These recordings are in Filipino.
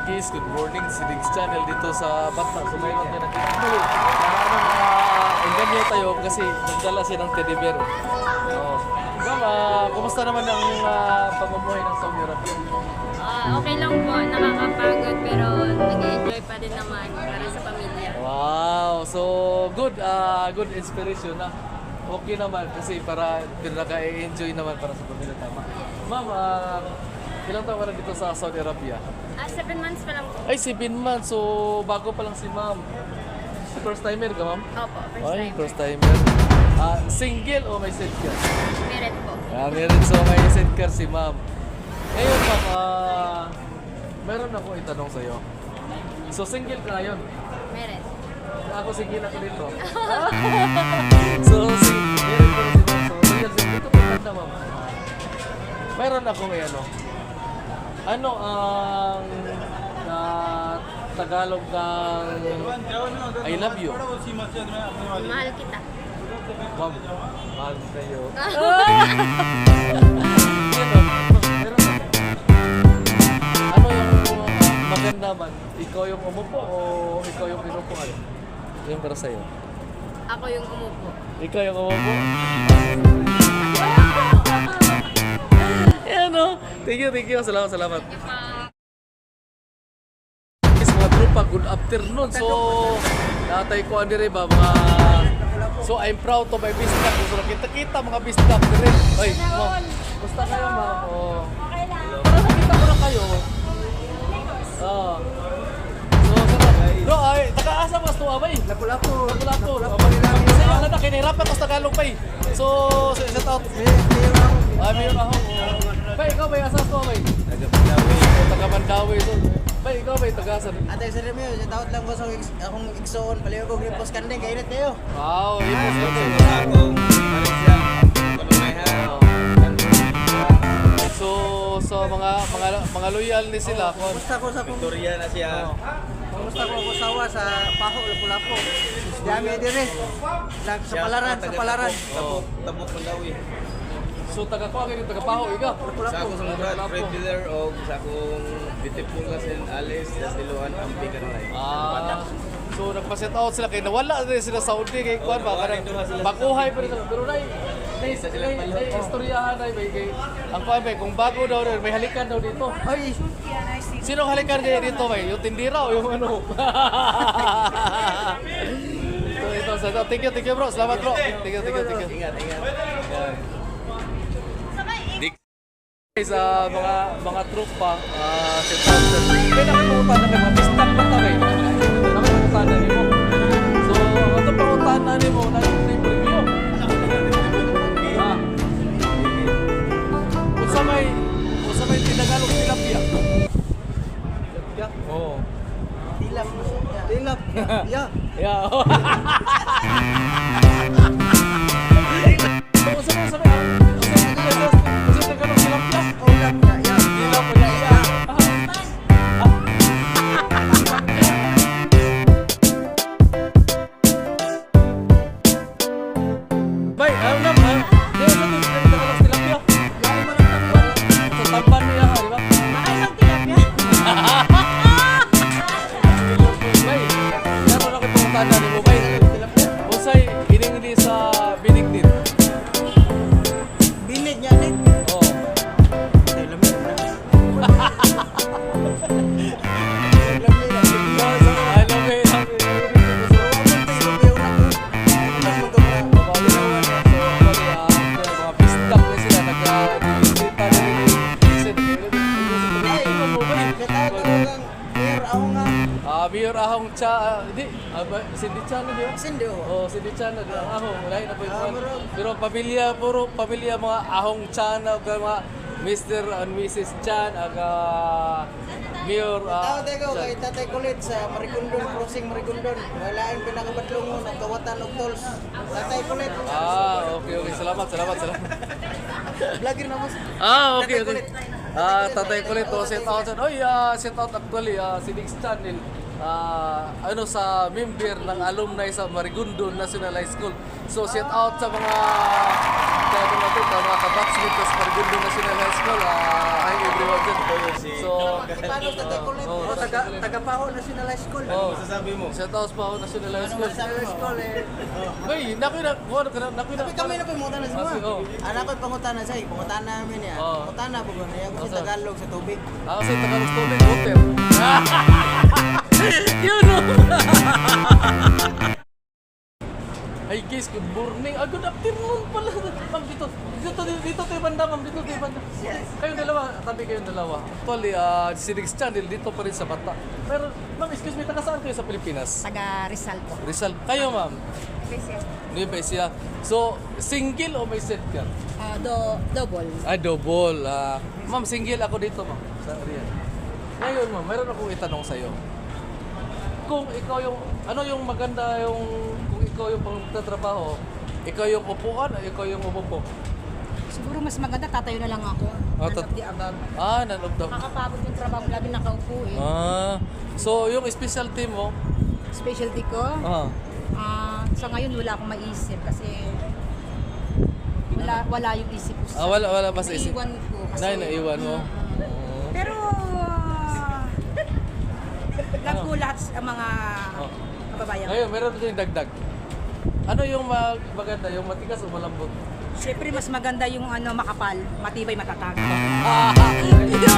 Digis, good morning si Diggs Channel dito sa Bata. So ngayon tayo nakita inganyo tayo kasi nagdala siya ng teddy bear. Oh. Ma'am, kumusta naman ang pamumuhay ng Saudi Arabia? Okay lang po, nakakapagod pero nag-enjoy pa din naman para sa pamilya. Wow, so good inspiration na. Okay naman kasi para pinaka-enjoy naman para sa pamilya, tama. Ma'am, ilang taon ka na dito sa Saudi Arabia? 7 months pa lang po. Ay, 7 months. So, bago pa lang si ma'am. First timer ka, ma'am? Opo, first Ay, time. first timer. Single o may set ka? Merit po. Meron. So, may set ka si ma'am. Ngayon, ma'am, meron ako itanong sa'yo. So, single ka ngayon? Merit. Ako single ako dito. So, meron ko si ma'am. So, real single. Ito pa na, ma'am. Meron ako ngayon, ano? Ano ang Tagalog ng I love you? Mahal kita. Ma'am, mahal kayo. Ano yung maganda man? Ikaw yung umupo o ikaw yung pinupuan? Yung para sa'yo. Ako yung umupo. Ikaw yung umupo? Yan o. Thank you. Salamat. Yung pa. Yes, mga tropa, good afternoon. So, natay ko ang dire ba, mga... So, I'm proud to my business. So, kita mga business dire. Oy, ma'am. Gusto kayo, ma'am? Oh. Okay lang. Para nakita ko na kayo. Oo. So, bro, ay, taga-asa mas tuwa ba eh? Lapu-lapu. Kasi yung anak, kinahirapan ko sa Tagalog pa eh. So, set out. Mayor ako. Bay, ikaw ba yung asas tuwa ba eh? Taga-Mandawi. Bay, ikaw ba yung taga-asan? Atay sa remi, sa taot lang ko sa akong igsoon, paliw ko gripos kandeng, kainit kayo. Wow, ipos ko ito. So, mga loyal ni sila. Kumusta ko sa akong Victoria na siya. kumusta ko ako sawa sa Paho, Lapu-Lapu. Dami dire. Sa palaran. Oh. Tabok Mandawi. So, taga-kuha kayo, taga-paho, ikaw. Sa ako sa mga Fred Dealer o sa akong beautiful Lasin Alice, Dasiluan, Ampi, Kanunay. So nagpa-set out sila kay nawala din sila sa Saudi kay kuan ba kanang bakuhay pa rin sila pero nay istoryahan nay kay ang kuan ba kung bago daw may halikan daw dito. Ay, Sino halikan kaya dito bay? Yung tindira o yung ano? ito sa thank you bro. Salamat bro. Thank you. Ingat. Sa mga tropa set out. May nakatutan na kay mga bistak pa ta bay. Nakatutan na nimo. So ato pa utan na nimo na yung review. Unsa may tinagalog tilapia? tilap. Oo. Tilap. Ya. Yeah. Ulam na ya. Bay, ano na ba? Di ba ito tinagalog tilapia? Sa tamban niya, di ba? Nakailang tilapia? Bay, naroon ako pumuntahan na ni mo, Bay. Usay, hindi sa Benignin. Binid niya ni. Oo. I love it. Mayor ahong cha, di, Cindy Chan na di ba? Sindo. Oh, Cindy Chan na di ahong, wala na po yung bro. pero puro pamilya mga ahong Chan na mga Mr. and Mrs. Chan aga Mayor Tao tayo kay Tatay Kulit sa Marigondon, Crossing Marigondon. Wala ang pinakabatlong mo, nagkawatan og tolls. Tatay Kulit. Okay. Salamat. Vlogger na mo. Okay. Tatay Kulit. Tatay Kulit to set out. Oy, set out actually si Diggs Channel. Sa member ng alumni sa Marigondon National High School. So set out sa mga ano natin, mga kabatsmate sa Marigundo National High School. Hi everyone dyan. So, Paano sa Decolet? Oh, Taga-Paho National High School. oh, Masasabi mo? sa taos pa ako National High School. National High School eh. Uy, nakuha na. Tapi kami na pangutan na Ah, sige, oh. semua. Anak ko pangutan na siya. Pangutan namin ya. Oh. Pangutan na bugon. Ayaw ko Oh, sa sir. Tagalog sa tubig. Kasi Tagalog tubig, water. Yun o. Ay guys, good morning. Good afternoon pala. Ma'am, dito tayo banda, ma'am. Dito tayo banda. Kayong dalawa, tabi kayong dalawa. Actually, si Riggs Channel, dito pa rin sa Bata. Pero, ma'am, excuse me, taga saan kayo sa Pilipinas? Taga Rizal po. Rizal. Kayo, ma'am? Nueva Ecija. So, single o may set ka? Double. Double. Ma'am, single ako dito, ma'am. Sa area. Ngayon, ma'am, mayroon akong itanong sa'yo. Kung ikaw yung, ano yung maganda yung, kung ikaw yung pagtatrabaho, ikaw yung upuan o ikaw yung umupo? Siguro mas maganda, tatayo na lang ako. Oh, None of the above. None of the... Makakapagod yung trabaho, lagi nakaupo eh. So yung specialty mo, Specialty ko, sa ngayon wala akong maisip kasi wala yung isip ko sa... wala mas isip. Naiwan ko kasi... Naiwan mo? Pero... love ko lahat sa mga kababayan. Ngayon, meron dito yung dagdag. Ano yung maganda, yung matigas o malambot? Siyempre mas maganda yung makapal, matibay, matatag. Yun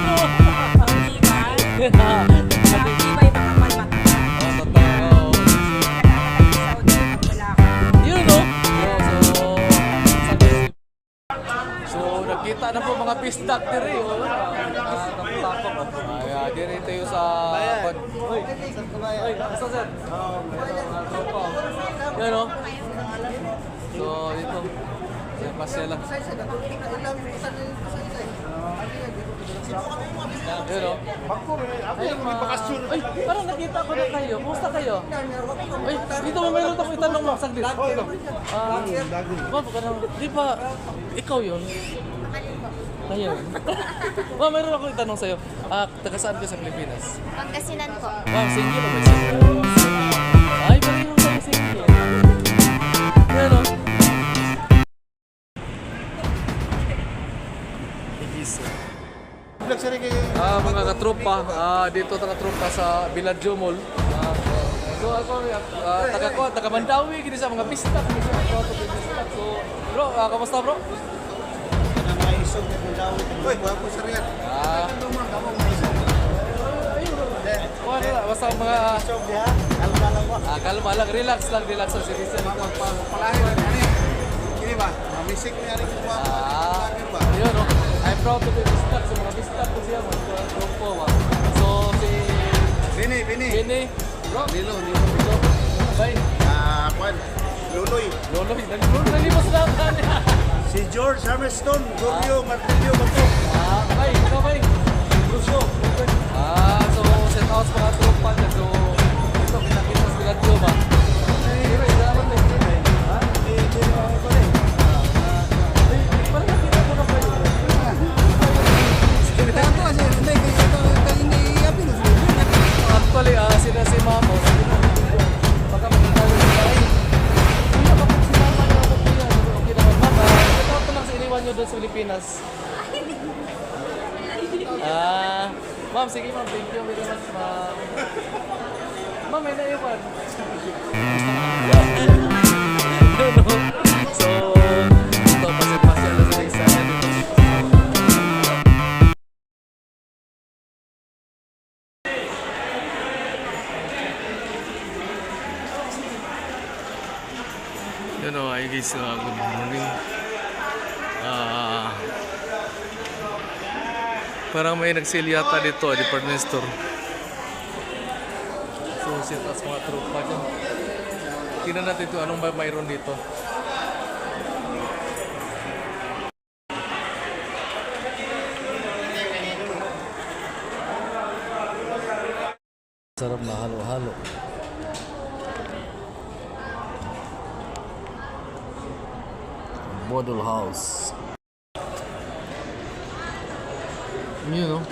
o! Matibay, makapal, matatag. Yun o! So, nakita na po mga fish doctor eh. Ay, dito tayo sa... Uy, basta sir? Yan o. So, dito. Yan, pasya lang. Yan o. Ay, parang nakita ko na kayo. Kumusta kayo? Ay, dito mayroon ako itanong mo. Saglit. Ito. Ma'am, di ba, ikaw yun? Kayo. Ma'am, mayroon ako itanong sa'yo. Taga saan ka sa Pilipinas? Pangasinan po. Ma'am, single o may single? Ay, pareho sa single. Yan o. Mga katropa, dito katropa sa Villaggio Mall. So ako, taga Mandawi, gini sa mga pista. So, bro, kamusta bro? Uy, wapo sa riyan. Basta mga... Kalma lang, relax lang sa citizen. Ini ba? Mamisik niya rin ko Yun, no? I'm proud to be bistak sa mga bistak ko siya, mga grupo. So, si... Bini. Bro? Nilo. Bay. Kwan. Luloy. Loloy. Nalimos lang kanya. Si George Hammerstone, Gorio Martillo Bato. Bay. Ikaw, bay. Russo. So, set out sa mga tropa niya. So, ito, pinakita sa Villaggio ba? Parang nakita ko na kayo. Actually, sila si Mamo. Baka magkakaroon sila. Ay, kuya, bakit si Mama niya ako kuya? Okay naman, Mama. Ito ko lang sa iniwan niyo doon sa Pilipinas. Ma'am, sige ma'am. Thank you very much, ma'am. Ma'am, may naiwan. So, ito, pasipasya na sa isa. Yun o, ay guys, good morning. Parang may nag-sale yata dito, department store. So, set as mga tropa dyan. Tingnan natin ito, anong mayroon dito. Sarap na halo-halo. Model house. You know.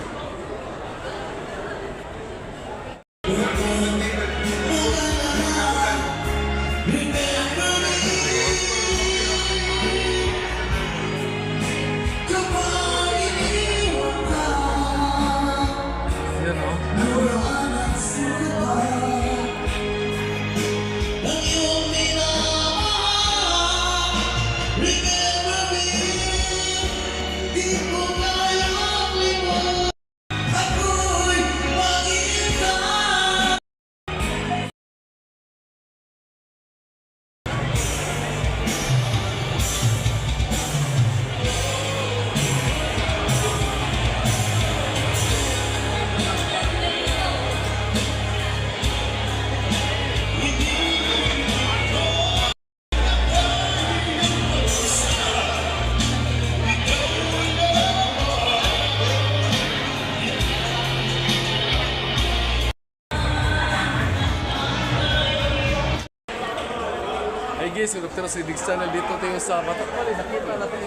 guys, good afternoon si Dix Channel dito tayo sa Batakbali. Nakita natin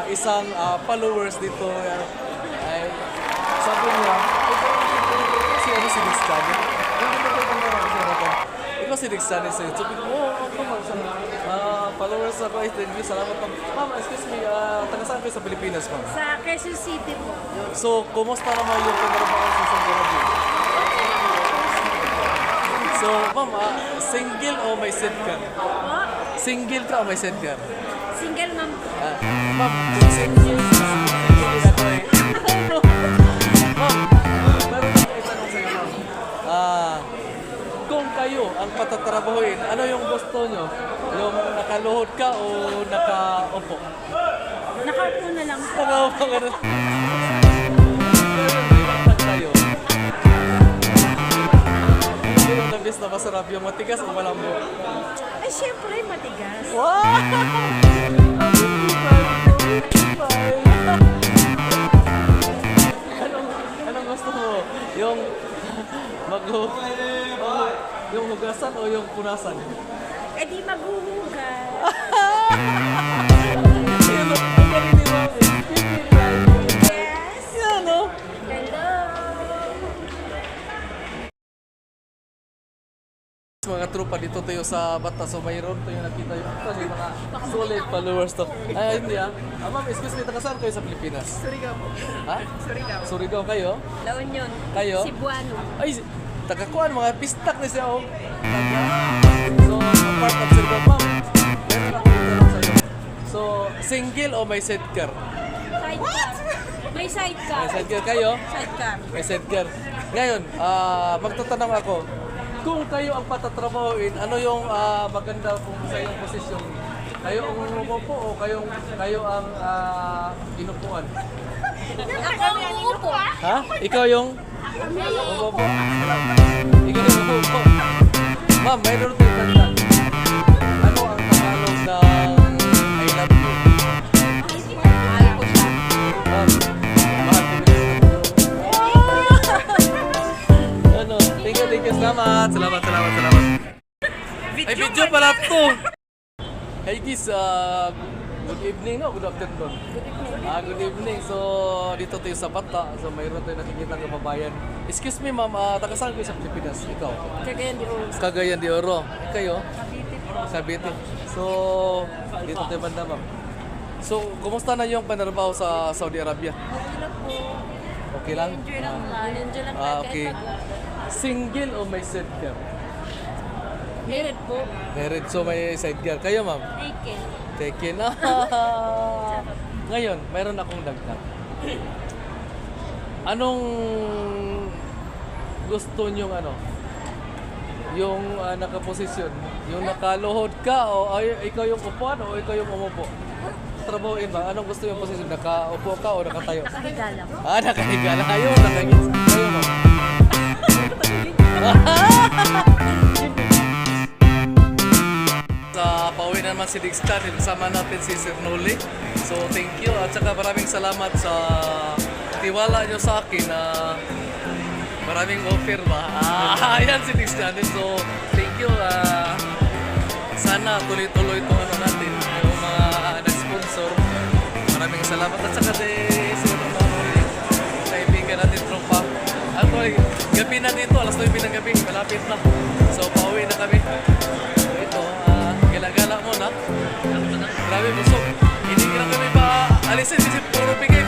isang followers dito. Ay, sabi niya, si Dix Channel. Ikaw si Dix Channel sa YouTube. Followers ako, thank you, salamat po. Ma'am, excuse me, taga saan kayo sa Pilipinas, ma'am? Sa Quezon City po. So, kumusta naman yung pagkarabakan sa Saudi Arabia? So, ma'am, single o may sidecar? Single ka o may sidecar? Single ma'am. Ma'am, kung single ka, single ako eh. Ma'am, meron ako itanong sa'yo, ma'am. Kung kayo ang patatrabahuin, ano yung gusto nyo? Yung nakaluhod ka o nakaupo? Nakaupo na lang. Nakaupo ka na. May bakit kayo? Yung nabis na masarap yung matigas o malambot? Ay, syempre, matigas. Wow! Anong gusto mo? Yung yung hugasan o yung punasan? Eh di maghuhugas. Ano? Ang galing ni Ma'am. Yes. Ano? Hello. Mga tropa dito tayo sa Bata. So mayroon tayo nakita yung actually mga solid followers to. Ay, hindi ma'am, excuse me, taga saan kayo sa Pilipinas? Surigao po. Ha? Surigao kayo? La Union. Kayo? Cebuano. Ay, taga-kuan, mga pistak na siya. Oh. So, part of Surigao, ma'am. Meron ako tanong sa'yo. So, single o may sidecar? Sidecar. May sidecar. May sidecar kayo? Sidecar. May sidecar. Ngayon, magtatanong ako, kung kayo ang patatrabahuin, ano yung maganda kung sa iyong posisyon? Kayo ang umupo o kayo ang inupuan? Ako ang uupo. Ha? Ikaw yung umupo? Ikaw yung umupo? Ma'am, mayroon tayong kanta. Ano ang Tagalog ng I love you? Mahal ko siya. Ma'am, mahal ko rin. Ano? Thank you. Salamat. Ay, video pala to. Hey guys, good evening, no? Good afternoon. Good evening. Good evening. So, dito tayo sa Bata. So, mayroon tayo nakikita ng kababayan. Excuse me, ma'am. Taga saan kayo sa Pilipinas? Ikaw? Cagayan de Oro. Cagayan de Oro. Kayo? Cavite po. Cavite. So, dito tayo banda, ma'am. So, kumusta na yung panarbaho sa Saudi Arabia? Okay lang po. Okay lang? Enjoy lang po. Enjoy lang Okay. Single o may sidecar? Married po. Married, so may sidecar. Kayo, ma'am? Taken. Taken. Ngayon, mayroon akong dagdag. Anong gusto nyong yung nakaposisyon? Yung nakaluhod ka o ikaw yung upuan o ikaw yung umupo? Trabahoin ba? Anong gusto yung posisyon? Nakaupo ka o nakatayo? Nakahiga lang. Nakahiga lang. Ayun, nakahiga. Kayo, ma'am? Pauwi na naman si Dix Channel. Kasama natin si Sir Noli. So, thank you. At saka maraming salamat sa tiwala nyo sa akin na maraming offer ba. Ayan si Dix Channel. So, thank you. Sana tuloy-tuloy itong natin. Yung mga nag-sponsor. Maraming salamat. At saka Sir Noli, kaibigan natin trompa. Actually, gabi na dito. Alas 9 ng gabi. Malapit na. So, pauwi na kami. Gala-gala mo na. Grabe, busog. Hindi lang kami pa alisin kasi puro bigay.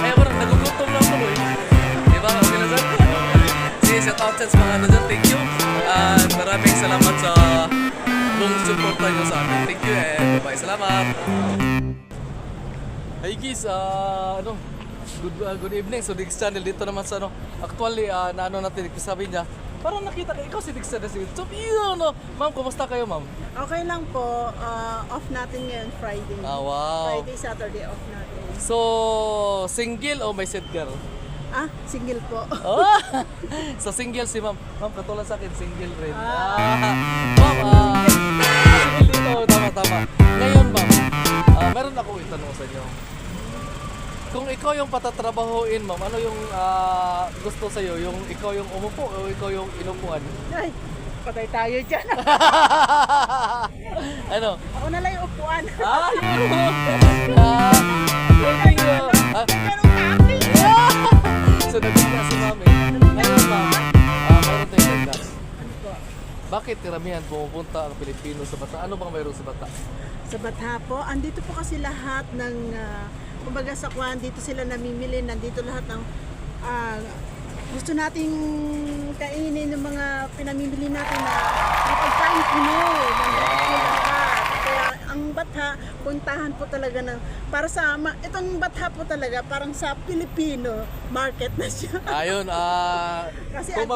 Ay, parang nagugutom lang ako eh. Diba? Okay na dyan? Sige, shout out sa mga dyan. Thank you. And maraming salamat sa buong suporta nyo sa amin. Thank you and bye-bye. Salamat. Hey guys, good evening. So, Dix Channel dito naman sa actually, natin, sabi niya, parang nakita ko, ikaw si Dix Channel. So, yun, ma'am, kumusta kayo, ma'am? Okay lang po. Off natin ngayon Friday. Wow. Friday, Saturday off natin. So, single o may sidecar? Single po. Oh! So, single si ma'am. Ma'am, katulad sa akin, single rin. Ma'am, single dito. Tama. Ngayon, ma'am, meron akong itanong sa inyo. Kung ikaw yung patatrabahuin, ma'am, ano yung gusto sa'yo? Yung ikaw yung umupo o ikaw yung inupuan? Ay, patay tayo dyan. Ano? Ako na lang yung upuan. Ah, yun! Thank you! Pero topic! So, nagkita si Mami. Ngayon, Ma'am, mayroon tayong class. Bakit karamihan pumupunta ang Pilipino sa Bata? Ano bang mayroon sa Bata? Sa Batha po, andito po kasi lahat ng, kumbaga sa Kwan, dito sila namimili, nandito lahat ng gusto nating kainin ng mga pinamimili natin na pagkain Pinoy. Nandito po lahat. Kaya ang Batha, puntahan po talaga ng, para sa, itong Batha po talaga, parang sa Pilipino market na siya. Ayun, Kasi kung ati-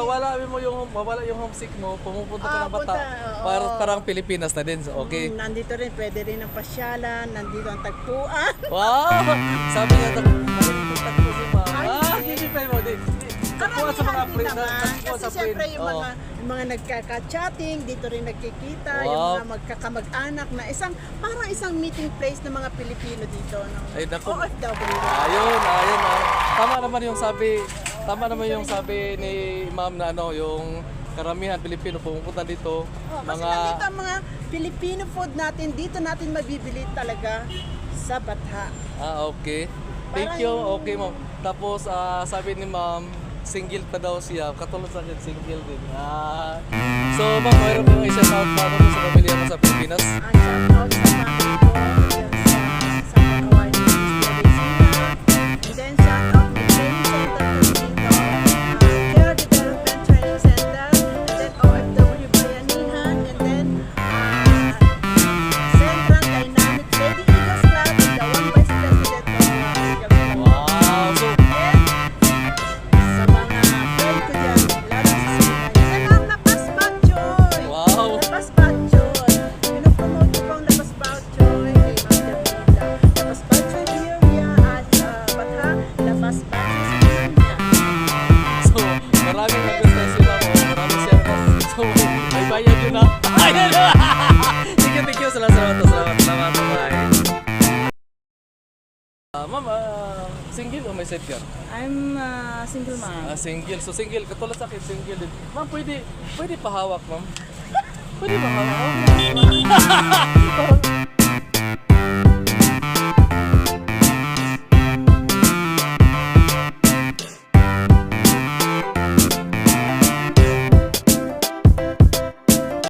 mawala yung homesick mo, pumupunta ka ng Bata, punta, oo. parang Pilipinas na din. So, okay. Nandito rin, pwede rin ang pasyalan, nandito ang tagpuan. Wow! Sabi nga, magpunta ko si Ma'am. Ay, hindi. Hindi pa mo. Tagpuan sa mga Karamihan din friend. naman. Tagpuan Kasi sa siyempre friend. yung Oo. mga nagkaka-chatting, dito rin nagkikita, Wow. yung mga magkakamag-anak na parang isang meeting place ng mga Pilipino dito. No? Ay, naku. OFW. Ayun. Tama naman yung sabi ni Ma'am na ano, yung karamihan Pilipino pumupunta dito. Kasi nandito ang mga Filipino food natin, dito natin mabibili talaga sa Batha. Okay. Thank you. Okay, Ma'am. Tapos, sabi ni Ma'am, single pa daw siya. Katulad sa akin, single din. So, Ma'am, mayroon kang i-shout out pa ako sa pamilya mo sa Pilipinas. Ang shout out sa family ko, yung sa Hawaii and then shout out to training center dito, Care Development Training Center, and then OFW Bayanihan, and then Central Dynamic Lady Eagles Club, and the one vice president of Wow! So, sa mga friend ko dyan, lalo sa Sina. Yan ang Lapas Batchoy! Wow! Lapas Batchoy! Pinopromote ko ang Lapas Batchoy kay Ma'am Davida. Lapas Batchoy area at Batha, Lapas Batchoy sa kanya. so maraming nagustuhan si Ma'am. Maraming siya. So, may bayad yun na. Ayun! Thank you. Salamat. Bye. Ma'am, single o may set ka? I'm single mom. Single. So single, katulad sa akin, single din. Ma'am, pwede pahawak, Ma'am. Pwede pahawak.